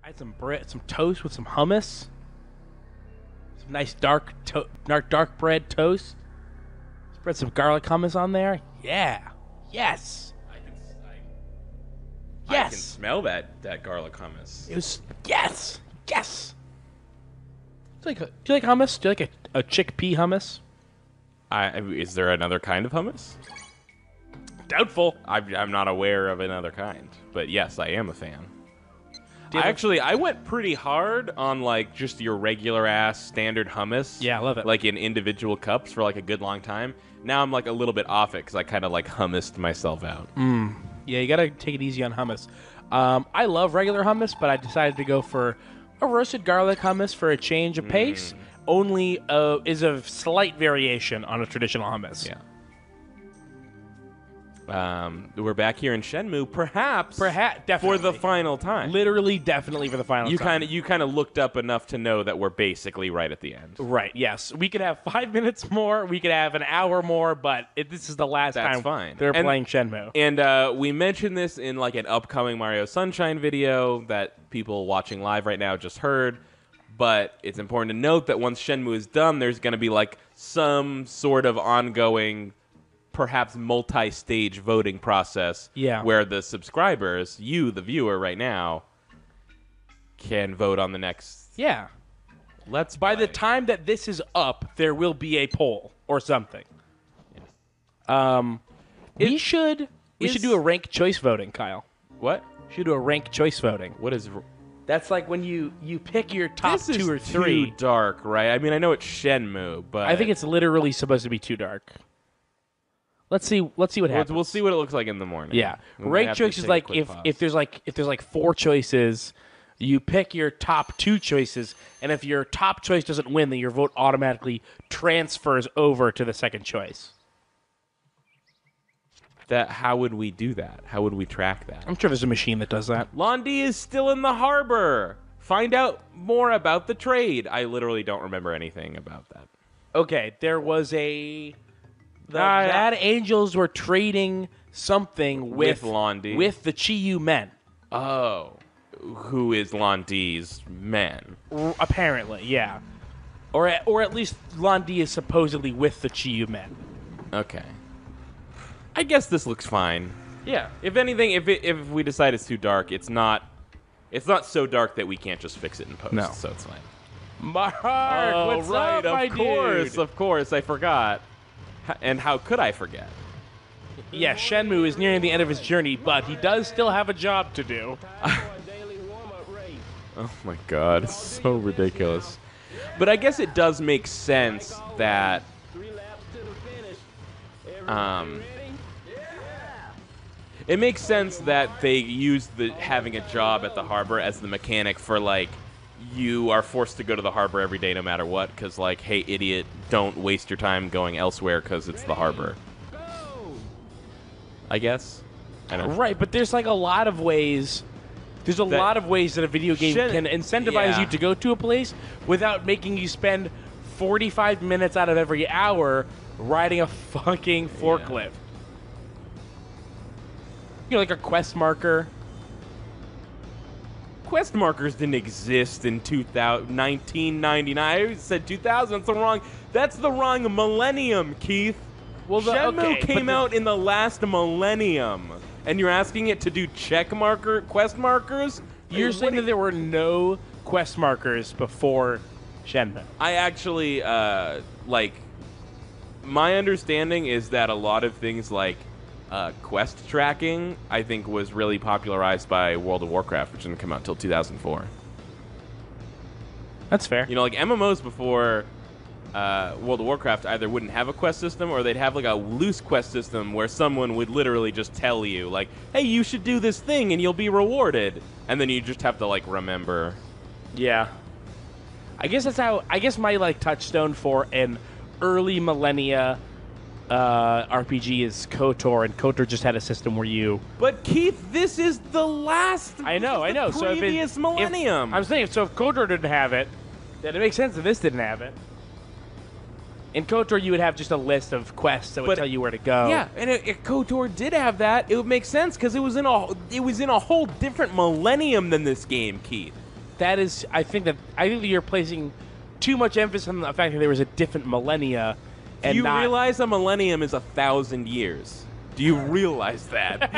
I had some bread, some toast with some hummus. Some nice dark bread toast. Spread some garlic hummus on there. Yeah. Yes. I can smell that garlic hummus. It was yes. Do you like hummus? Do you like a chickpea hummus? Is there another kind of hummus? Doubtful. I'm not aware of another kind, but yes, I am a fan. I went pretty hard on like just your regular ass standard hummus. Yeah, I love it. Like in individual cups for like a good long time. Now I'm like a little bit off it because I kind of like hummused myself out. Yeah, you gotta take it easy on hummus. I love regular hummus, but I decided to go for a roasted garlic hummus for a change of pace. Only is a slight variation on a traditional hummus. Yeah. We're back here in Shenmue, perhaps definitely. for the final time. Literally, definitely for the final time. You kind of looked up enough to know that we're basically right at the end. Right, yes. We could have 5 minutes more, we could have an hour more, but this is the last That's time fine. they're playing Shenmue. And we mentioned this in like an upcoming Mario Sunshine video that people watching live right now just heard, but it's important to note that once Shenmue is done, there's going to be like some sort of ongoing, perhaps multi-stage voting process where the subscribers, you, the viewer right now, can vote on the next. Yeah. Let's By the time that this is up, there will be a poll or something. We should do a rank choice voting, Kyle. What? We should do a rank choice voting. What is? That's like when you pick your top This is two or three. too dark, right? I mean, I know it's Shenmue, but I think it's literally supposed to be too dark. Let's see what happens. We'll see what it looks like in the morning. Yeah, We might rank have to choice is take a like quick pause. if there's like 4 choices, you pick your top 2 choices, and if your top choice doesn't win, then your vote automatically transfers over to the second choice. How would we do that? How would we track that? I'm sure there's a machine that does that. Londi is still in the harbor. Find out more about the trade. I literally don't remember anything about that. Okay, there was the Bad Angels were trading something with Londi. with the Chi-Yu men. Oh. Who is Londi's men? Apparently, yeah. Or at least Londi is supposedly with the Chi-Yu men. Okay. I guess this looks fine. Yeah. If anything, if we decide it's too dark, it's not so dark that we can't just fix it in post. No. So it's fine. Mark, Oh, what's right, up, my of course, I forgot. And how could I forget? Yeah, Shenmue is nearing the end of his journey, but he does still have a job to do. Oh my god, it's so ridiculous. But I guess it does make sense that it makes sense that they use having a job at the harbor as the mechanic for like you are forced to go to the harbor every day no matter what because like, hey idiot, don't waste your time going elsewhere because it's the harbor. I guess. I don't know. Right, but there's like a lot of ways. There's a lot of ways that a video game can incentivize you to go to a place without making you spend 45 minutes out of every hour riding a fucking forklift. You know, like a quest marker. Quest markers didn't exist in 1999. I said 2000. That's the wrong millennium, Keith. Well, Shenmue came out in the last millennium, and you're asking it to do quest markers? You're saying that there were no quest markers before Shenmue. I actually, my understanding is that a lot of things like quest tracking, I think, was really popularized by World of Warcraft, which didn't come out until 2004. That's fair. You know, like MMOs before World of Warcraft either wouldn't have a quest system or they'd have like a loose quest system where someone would literally just tell you like, hey, you should do this thing and you'll be rewarded. And then you just have to like remember. Yeah. I guess my like touchstone for an early millennia RPG is KOTOR, and KOTOR just had a system where you... But Keith, this is the last... I know. Previous millennium. I'm saying, so if KOTOR didn't have it, then it makes sense that this didn't have it. In KOTOR, you would have just a list of quests that would tell you where to go. Yeah, and if KOTOR did have that, it would make sense because it was in a whole different millennium than this game, Keith. that is, I think that you're placing too much emphasis on the fact that there was a different millennia. Do you realize a millennium is 1,000 years? Do you realize that?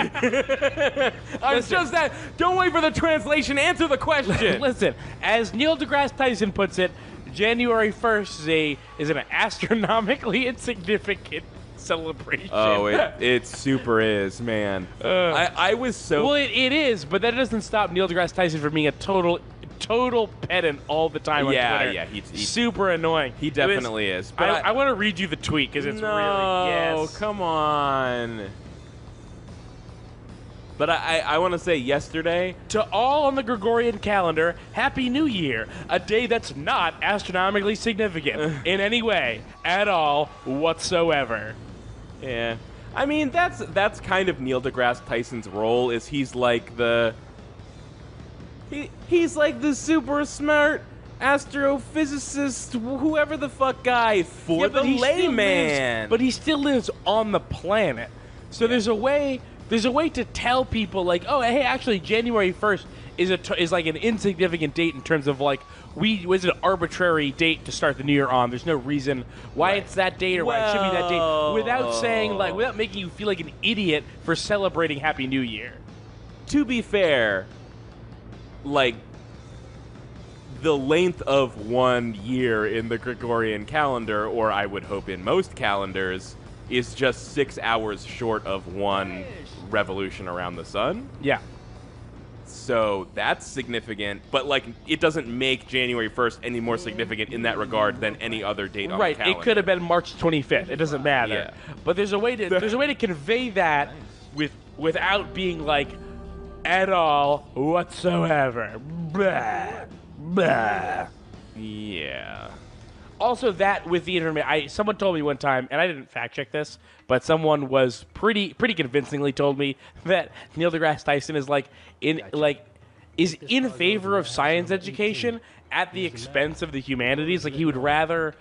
It's just that. Don't wait for the translation. Answer the question. Listen, as Neil deGrasse Tyson puts it, January 1st is an astronomically insignificant celebration. Oh, it super is, man. I was so... Well, it is, but that doesn't stop Neil deGrasse Tyson from being a total pedant all the time on Twitter. Yeah, he's super annoying. He definitely is. But I want to read you the tweet because it's really... No, come on. But I want to say yesterday... To all on the Gregorian calendar, Happy New Year. A day that's not astronomically significant in any way, at all, whatsoever. Yeah. I mean, that's kind of Neil deGrasse Tyson's role, is he's like the super smart astrophysicist, whoever the fuck guy for the layman. But he still lives on the planet. So there's a way to tell people, like, oh, hey, actually January 1st is like an insignificant date in terms of, like, was an arbitrary date to start the new year on. There's no reason why it's that date or why it should be that date, without making you feel like an idiot for celebrating Happy New Year. To be fair, like, the length of 1 year in the Gregorian calendar, or I would hope in most calendars, is just 6 hours short of one revolution around the sun. Yeah. So that's significant, but, like, it doesn't make January 1st any more significant in that regard than any other date on the calendar. Right, it could have been March 25th. It doesn't matter. Yeah. But there's a way to convey that without being, like, at all whatsoever. Blah. Blah. Yeah. Also, that with the internet, someone told me one time, and I didn't fact check this, but someone was pretty convincingly told me that Neil deGrasse Tyson is in favor of science education at the expense of the humanities. Like, he would rather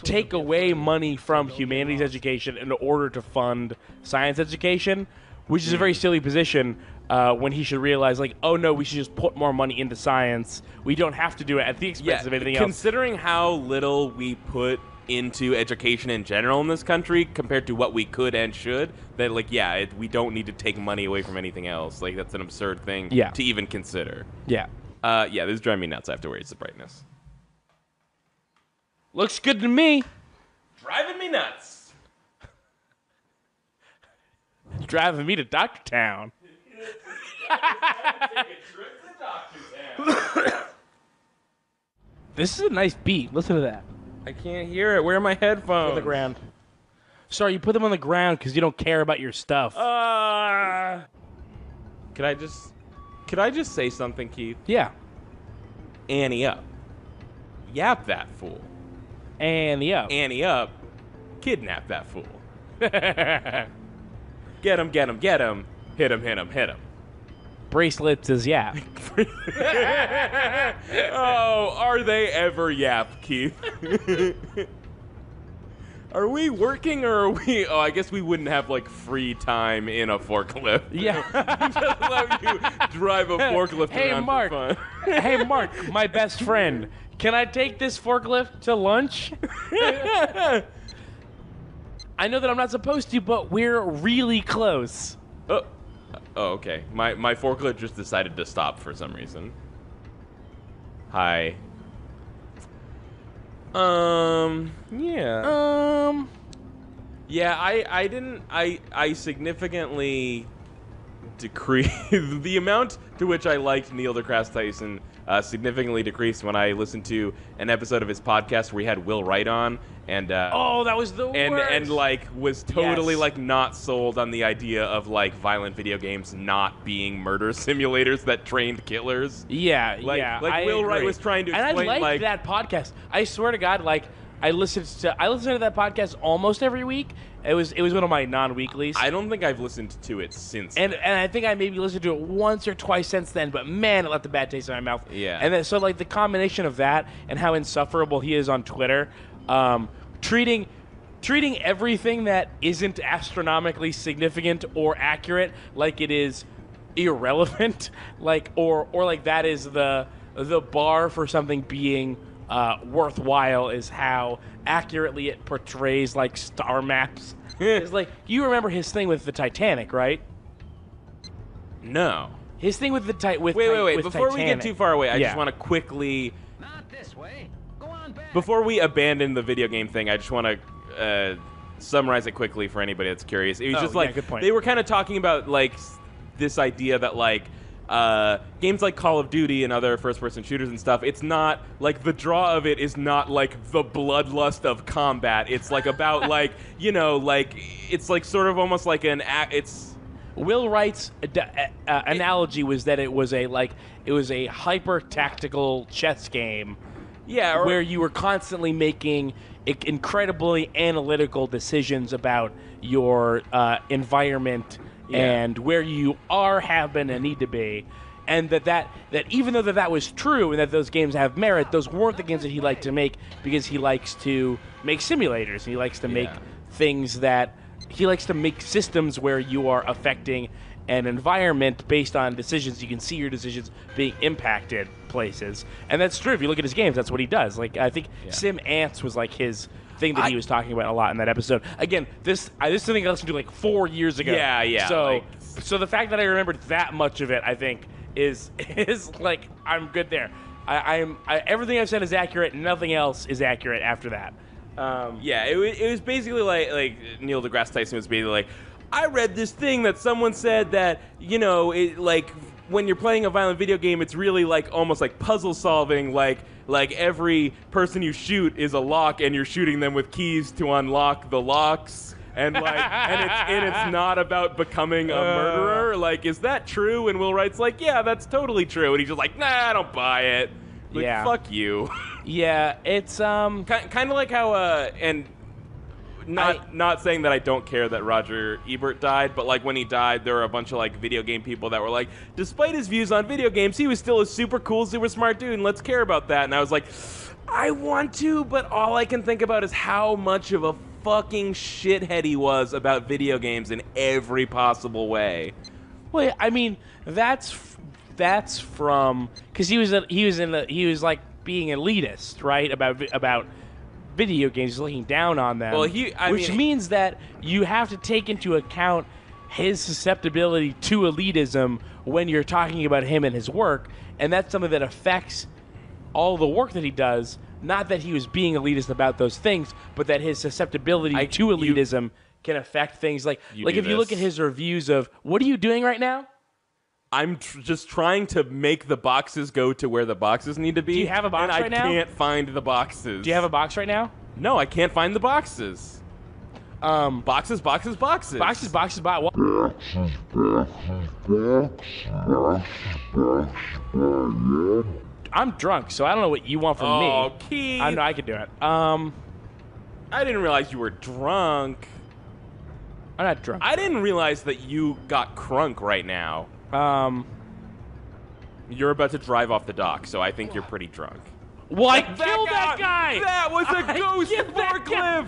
take away money from humanities education in order to fund science education, which is a very silly position. When he should realize, like, oh no, we should just put more money into science. We don't have to do it at the expense of anything else. Considering how little we put into education in general in this country compared to what we could and should, that, like, we don't need to take money away from anything else. Like, that's an absurd thing to even consider. Yeah. This is driving me nuts. I have to raise the brightness. Looks good to me. Driving me nuts. Driving me to Dr. Town. Take a trip to Dr. Town. This is a nice beat. Listen to that. I can't hear it. Where are my headphones? On the ground. Sorry, you put them on the ground because you don't care about your stuff. Could I just say something, Keith? Yeah. Annie up. Yap that fool. Annie up. Annie up. Kidnap that fool. Get him, get him, get him. Hit him, hit him, hit him. Bracelets is yap. Oh, are they ever yap, Keith? Are we working or are we... Oh, I guess we wouldn't have, like, free time in a forklift. Yeah. Just let you drive a forklift around Mark. for fun. Hey, Mark, my best friend. Can I take this forklift to lunch? I know that I'm not supposed to, but we're really close. Oh, okay. My forklift just decided to stop for some reason. Hi. Yeah. Yeah, I significantly decreased the amount to which I liked Neil deGrasse Tyson significantly decreased when I listened to an episode of his podcast where he had Will Wright on, and oh, that was the worst. And like was totally like not sold on the idea of like violent video games not being murder simulators that trained killers. Yeah, like Will Wright was trying to explain, and I liked that podcast. I swear to God, like I listened to that podcast almost every week. It was one of my non-weeklies. I don't think I've listened to it since. And I think I maybe listened to it once or twice since then. But man, it left a bad taste in my mouth. Yeah. And then so like the combination of that and how insufferable he is on Twitter, treating everything that isn't astronomically significant or accurate like it is irrelevant, like or like that is the bar for something being worthwhile is how accurately it portrays like star maps. It's like you remember his thing with the Titanic, right? No. His thing with the wait. Before Titanic. we get too far away, I just want to quickly. Not this way. Go on back. Before we abandon the video game thing, I just want to summarize it quickly for anybody that's curious. It was just like good point. They were kind of talking about like this idea that like games like Call of Duty and other first-person shooters and stuff, it's not like the draw of it is not like the bloodlust of combat. It's like about like like it's like sort of almost like it's. Will Wright's analogy was that it was a hyper tactical chess game, where you were constantly making incredibly analytical decisions about your environment and where you are, have been, and need to be, and that even though that was true and that those games have merit, those weren't the games that he liked to make because he likes to make simulators. He likes to make things that. He likes to make systems where you are affecting an environment based on decisions. You can see your decisions being impacted places. And that's true. If you look at his games, that's what he does. Like, I think Sim Ants was like his thing that he was talking about a lot in that episode. Again, this is something I listened to like 4 years ago. Yeah. So the fact that I remembered that much of it, I think, is like, I'm good there. Everything I've said is accurate. Nothing else is accurate after that. It was basically like Neil deGrasse Tyson was basically like, I read this thing that someone said that like when you're playing a violent video game, it's really like almost like puzzle solving, like every person you shoot is a lock and you're shooting them with keys to unlock the locks, and like and it's not about becoming a murderer. Like, is that true? And Will Wright's like, yeah, that's totally true, and he's just like, nah, I don't buy it. Like, fuck you. Yeah, it's kind of like how and not saying that I don't care that Roger Ebert died, but like when he died, there were a bunch of like video game people that were like, despite his views on video games, he was still a super cool, super smart dude, and let's care about that. And I was like, I want to, but all I can think about is how much of a fucking shithead he was about video games in every possible way. Well, I mean, that's from because he was like being elitist, right? About video games, he's looking down on them. Well, which means that you have to take into account his susceptibility to elitism when you're talking about him and his work, and that's something that affects all the work that he does. Not that he was being elitist about those things, but that his susceptibility to elitism can affect things like if you look at his reviews of what are you doing right now? I'm just trying to make the boxes go to where the boxes need to be. Do you have a box right now? I can't find the boxes. Do you have a box right now? No, I can't find the boxes. Boxes. I'm drunk, so I don't know what you want from me. Oh, Keith. I know I could do it. I didn't realize you were drunk. I'm not drunk. I didn't realize that you got crunk right now. You're about to drive off the dock, so I think you're pretty drunk. Well, I killed that guy! That was a ghost forklift!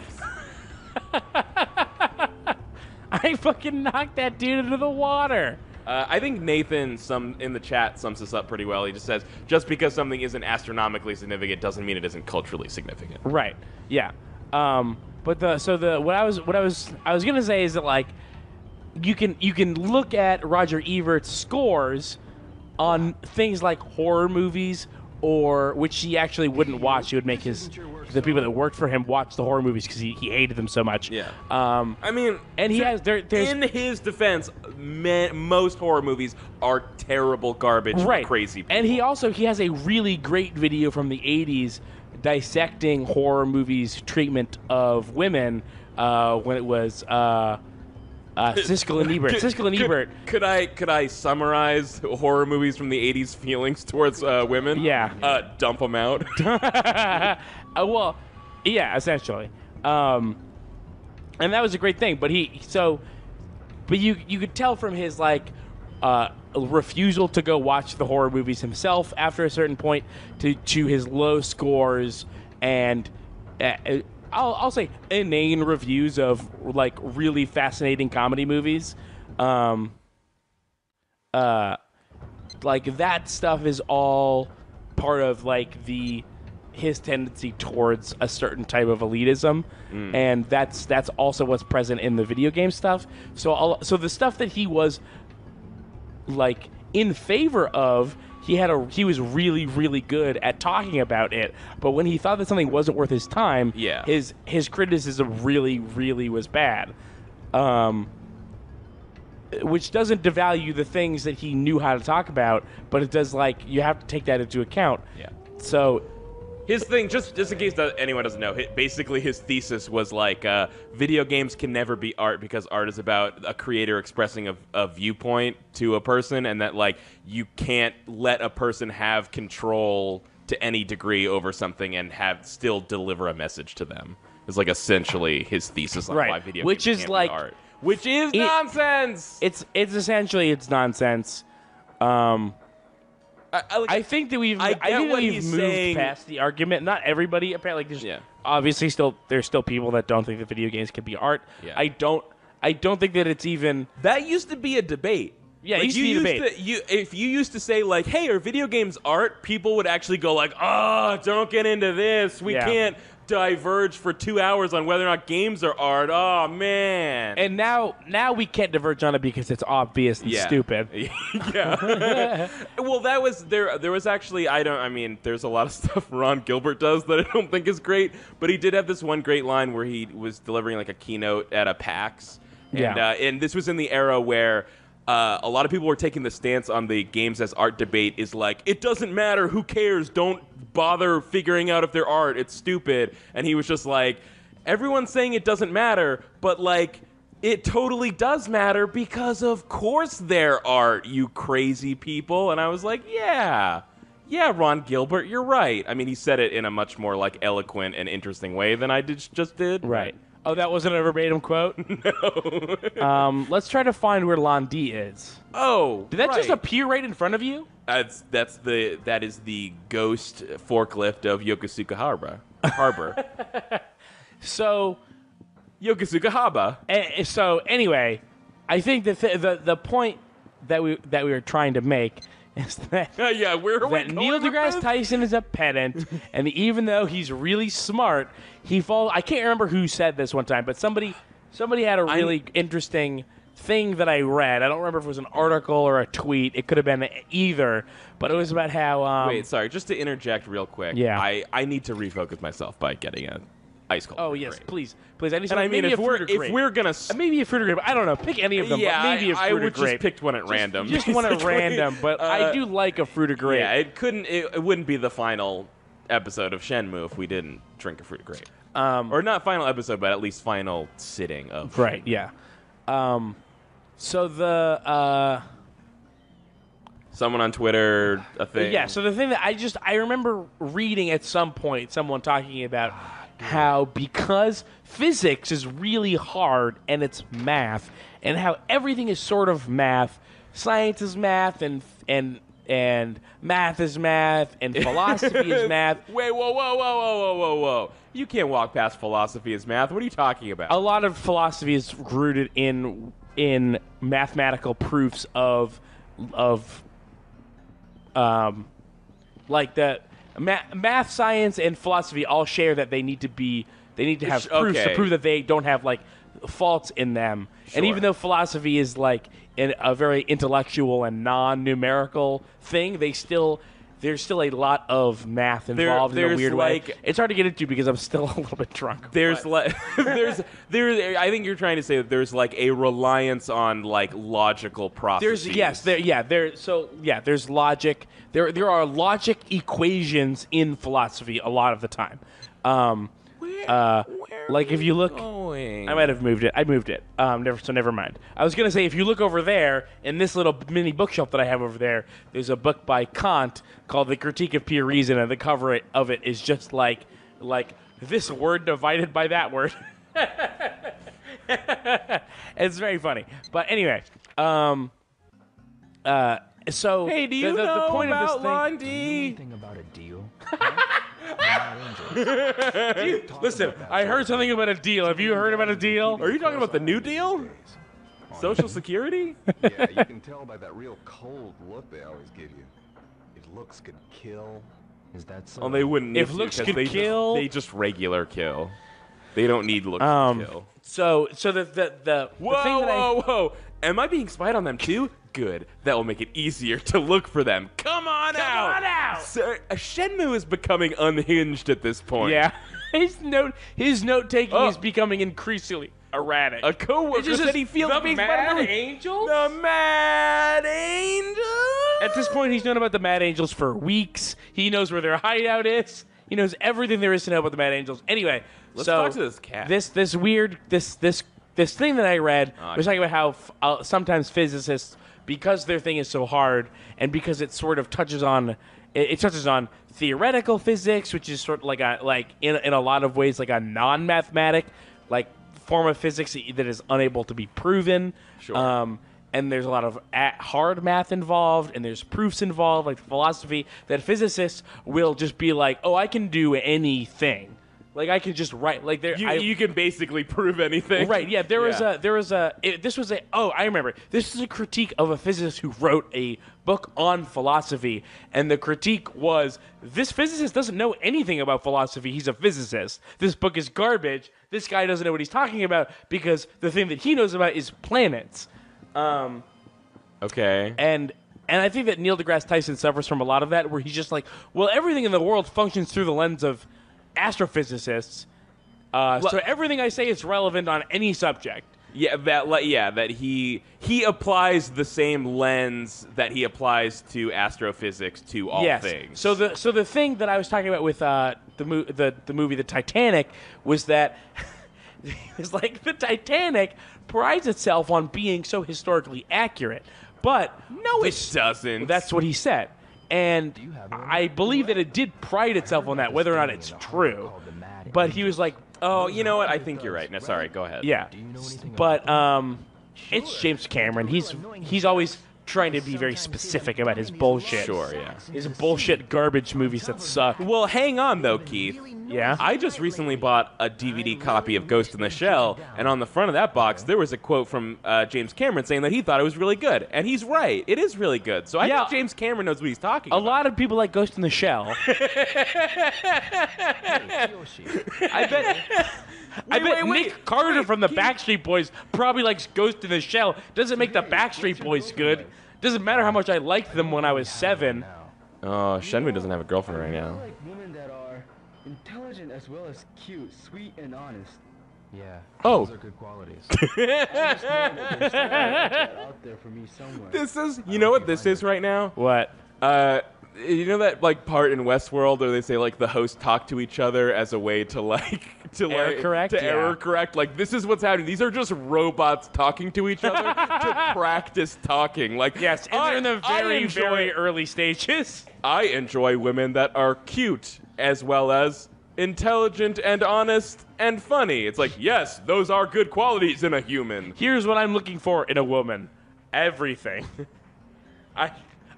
I fucking knocked that dude into the water. I think Nathan in the chat sums this up pretty well. He just says, just because something isn't astronomically significant doesn't mean it isn't culturally significant. Right. Yeah. What I was gonna say is that like you can look at Roger Ebert's scores on things like horror movies, or which he actually wouldn't watch. He would make the people that worked for him watch the horror movies because he hated them so much. Yeah. I mean, and he has there's in his defense, most horror movies are terrible garbage for crazy people. And he has a really great video from the 80s dissecting horror movies' treatment of women when it was Siskel and Ebert. Siskel and Ebert. Could I summarize horror movies from the 80s feelings towards women? Yeah. Dump them out. Well, yeah, essentially. And that was a great thing. But you could tell from his like refusal to go watch the horror movies himself after a certain point to his low scores and I'll say inane reviews of like really fascinating comedy movies. like that stuff is all part of like his tendency towards a certain type of elitism, and that's also what's present in the video game stuff. So the stuff that he was like in favor of, he was really, really good at talking about it. But when he thought that something wasn't worth his time, his criticism really, really was bad. Which doesn't devalue the things that he knew how to talk about, but it does, like, you have to take that into account. Yeah. So his thing, just in case anyone doesn't know, basically his thesis was like, video games can never be art because art is about a creator expressing a viewpoint to a person, and that like you can't let a person have control to any degree over something and still deliver a message to them. It's like essentially his thesis on why video games can't be art. Which is nonsense. It's essentially nonsense. I think that we've moved past the argument. Not everybody apparently. Obviously, there's still people that don't think that video games can be art. Yeah. I don't think that it's even. That used to be a debate. Yeah, like, if you used to say like, "Hey, are video games art?" People would actually go like, "Oh, don't get into this. We can't diverge for 2 hours on whether or not games are art. Oh man!" And now we can't diverge on it because it's obvious and stupid. Yeah. Well, that was there. There was actually there's a lot of stuff Ron Gilbert does that I don't think is great, but he did have this one great line where he was delivering like a keynote at a PAX, and this was in the era where. A lot of people were taking the stance on the games as art debate is like, it doesn't matter, who cares, don't bother figuring out if they're art, it's stupid. And he was just like, everyone's saying it doesn't matter, but like, it totally does matter because of course they're art, you crazy people. And I was like, yeah, Ron Gilbert, you're right. I mean, he said it in a much more like eloquent and interesting way than I just did. Right. Oh, that wasn't a verbatim quote? No. Let's try to find where Londi is. Oh, did that just appear right in front of you? That is the ghost forklift of Yokosuka Harbor. So, Yokosuka Haba. So anyway, I think the point that we were trying to make is that Neil deGrasse Tyson is a pedant, and even though he's really smart, I can't remember who said this one time, but somebody had a really interesting thing that I read. I don't remember if it was an article or a tweet. It could have been either, but it was about how. Wait, sorry, just to interject real quick. Yeah. I need to refocus myself by getting a ice cold. Oh yes, please. I need some. And I mean, if we're gonna maybe a fruit or grape, I don't know. Pick any of them. Yeah, but maybe a fruit I would or grape. just pick one at random. Just one at random, but I do like a fruit or grape. Yeah, it wouldn't be the final episode of Shenmue if we didn't drink a fruit or grape. Or not final episode, but at least final sitting of. Right. Yeah. So the someone on Twitter, a thing. Yeah. So the thing that I remember reading at some point, someone talking about how because physics is really hard and it's math, and how everything is sort of math, science is math, and math is math, and philosophy is math. Wait, whoa. You can't walk past philosophy as math. What are you talking about? A lot of philosophy is rooted in mathematical proofs of like the math, science, and philosophy all share that they need to have proofs to prove that they don't have like faults in them. Sure. And even though philosophy is like a very intellectual and non-numerical thing, there's still a lot of math involved in a weird way. It's hard to get into because I'm still a little bit drunk. I think you're trying to say that there's like a reliance on like logical processes. There's logic. There are logic equations in philosophy a lot of the time. Like if you look, I might have moved it. I moved it. Never mind. I was gonna say if you look over there in this little mini bookshelf that I have over there, there's a book by Kant called The Critique of Pure Reason, and the cover of it is just like this word divided by that word. It's very funny. But anyway, so hey, do you know the point about of this Londi? Anything about a deal? Listen, I heard something about a deal. Have you heard about a deal? Are you talking about the New Deal? Social Security? Yeah, you can tell by that real cold look they always give you. If looks could kill, is that so? Well, they wouldn't. If need looks to, could they kill, they just regular kill. They don't need looks to kill. So the Whoa, thing that whoa! Am I being spied on them too? Good. That will make it easier to look for them. Come on out! Sir, Shenmue is becoming unhinged at this point. Yeah, his note taking is becoming increasingly erratic. A coworker said he feels the Mad Angels. The Mad Angels. At this point, he's known about the Mad Angels for weeks. He knows where their hideout is. He knows everything there is to know about the Mad Angels. Anyway, let's so talk to this cat. This thing that I read was talking about how sometimes physicists, because their thing is so hard, and because it sort of touches on theoretical physics, which is sort of like in a lot of ways like a non-mathematic form of physics that is unable to be proven. Sure. And there's a lot of hard math involved, and there's proofs involved, like philosophy, that physicists will just be like, oh, I can do anything. Like, I could just write, like, there. You can basically prove anything. Right, yeah, this was a critique of a physicist who wrote a book on philosophy, and the critique was, this physicist doesn't know anything about philosophy, he's a physicist. This book is garbage, this guy doesn't know what he's talking about, because the thing that he knows about is planets. Okay. And I think that Neil deGrasse Tyson suffers from a lot of that, where he's just like, well, everything in the world functions through the lens of astrophysicists, so everything I say is relevant on any subject. Yeah, that he applies the same lens that he applies to astrophysics to all things. So the thing that I was talking about with the movie The Titanic was that it's like the Titanic prides itself on being so historically accurate, but no, it doesn't. That's what he said. And I believe that it did pride itself on that, whether or not it's true. But he was like, oh, you know what? I think you're right. No, sorry, go ahead. Yeah. But it's James Cameron. He's always trying to be very specific about his bullshit. Sure, yeah. His bullshit garbage movies that suck. Well, hang on, though, Keith. Yeah? I just recently bought a DVD copy of Ghost in the Shell, and on the front of that box, there was a quote from James Cameron saying that he thought it was really good. And he's right. It is really good. So I think James Cameron knows what he's talking about. A lot of people like Ghost in the Shell. I bet Nick Carter from the Backstreet Boys probably likes Ghost in the Shell. Doesn't make the Backstreet Boys good. Doesn't matter how much I liked them when I was 7. Oh, Shenmue doesn't have a girlfriend right now. I like women that are intelligent as well as cute, sweet and honest. Yeah. Oh. Those are good qualities. I just know that there's something out there for me somewhere. This is, you know what this is right now? What? You know that part in Westworld where they say the hosts talk to each other as a way to error correct? Error correct? This is what's happening. These are just robots talking to each other to practice talking. Yes, and they're in the very early stages. I enjoy women that are cute as well as intelligent and honest and funny. It's yes, those are good qualities in a human. Here's what I'm looking for in a woman. Everything.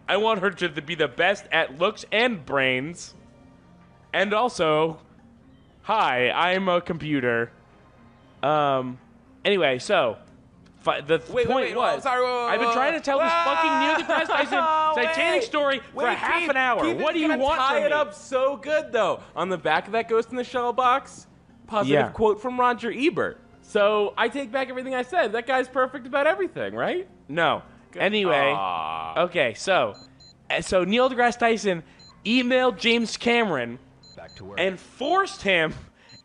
I want her to be the best at looks and brains. And also, hi, I'm a computer. Anyway, so the point was, I've been trying to tell this fucking Neil deGrasse Tyson Titanic story for half an hour. What do you want from me? Tie it up so good, though. On the back of that Ghost in the Shell box, positive quote from Roger Ebert. So I take back everything I said. That guy's perfect about everything, right? No. Anyway, okay, so Neil deGrasse Tyson emailed James Cameron and forced him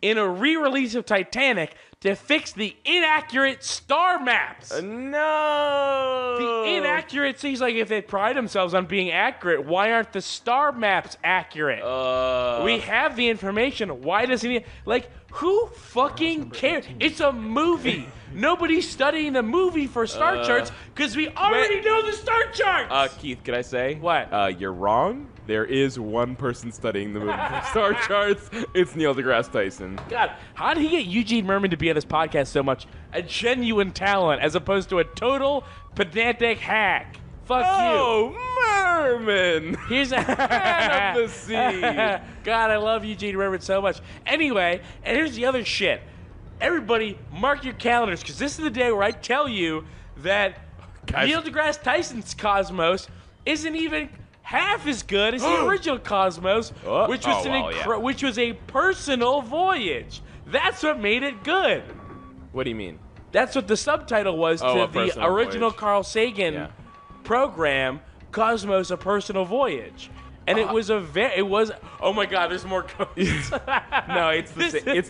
in a re-release of Titanic to fix the inaccurate star maps. No! The inaccuracies, if they pride themselves on being accurate, why aren't the star maps accurate? We have the information. Why doesn't he... who fucking cares? It's a movie. Nobody's studying the movie for star charts because we already know the star charts. Keith, could I say? What? You're wrong. There is one person studying the movie for star charts. It's Neil deGrasse Tyson. God, how did he get Eugene Merman to be on this podcast so much? A genuine talent as opposed to a total pedantic hack. Fuck you. Oh, Merman. Here's a Man of the sea. God, I love Eugene Merman so much. Anyway, and here's the other shit. Everybody, mark your calendars, because this is the day where I tell you that Neil deGrasse Tyson's Cosmos isn't even half as good as the original Cosmos, which was which was a personal voyage. That's what made it good. What do you mean? That's what the subtitle was to the original voyage. Carl Sagan program, Cosmos: A Personal Voyage. And it was oh my god, there's more ghosts. No, it's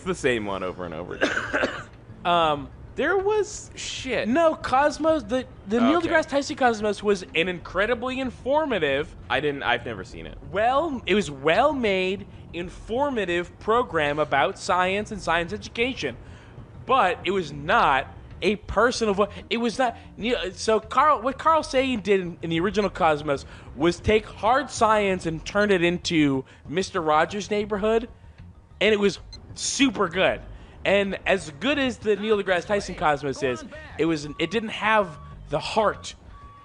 the same one over and over again. There was shit. No, Cosmos, the Neil deGrasse Tyson Cosmos was an incredibly informative. I've never seen it. It was well-made, informative program about science and science education. But it was not a personal it was not so what Carl Sagan did in the original Cosmos was take hard science and turn it into Mr. Rogers' Neighborhood, and it was super good. And as good as the Neil deGrasse Tyson Cosmos is, it didn't have the heart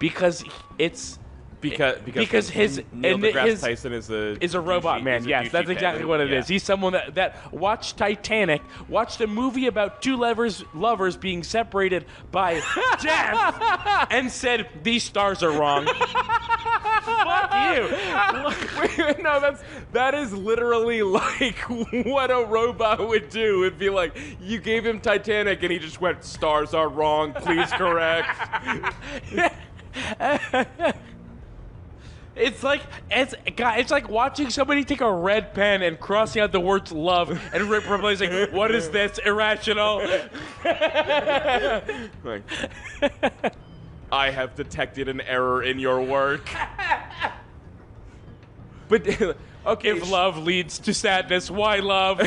because it's because his Neil deGrasse Tyson is a robot man. Yes, that's exactly what it is. He's someone that watched Titanic, watched a movie about two lovers being separated by death, and said these stars are wrong. Fuck you. Wait, no, that is literally like what a robot would do. It'd be like you gave him Titanic and he just went, stars are wrong, please correct. It's like watching somebody take a red pen and crossing out the words love and replacing what is this irrational? Like, I have detected an error in your work. But okay, if love leads to sadness, why love?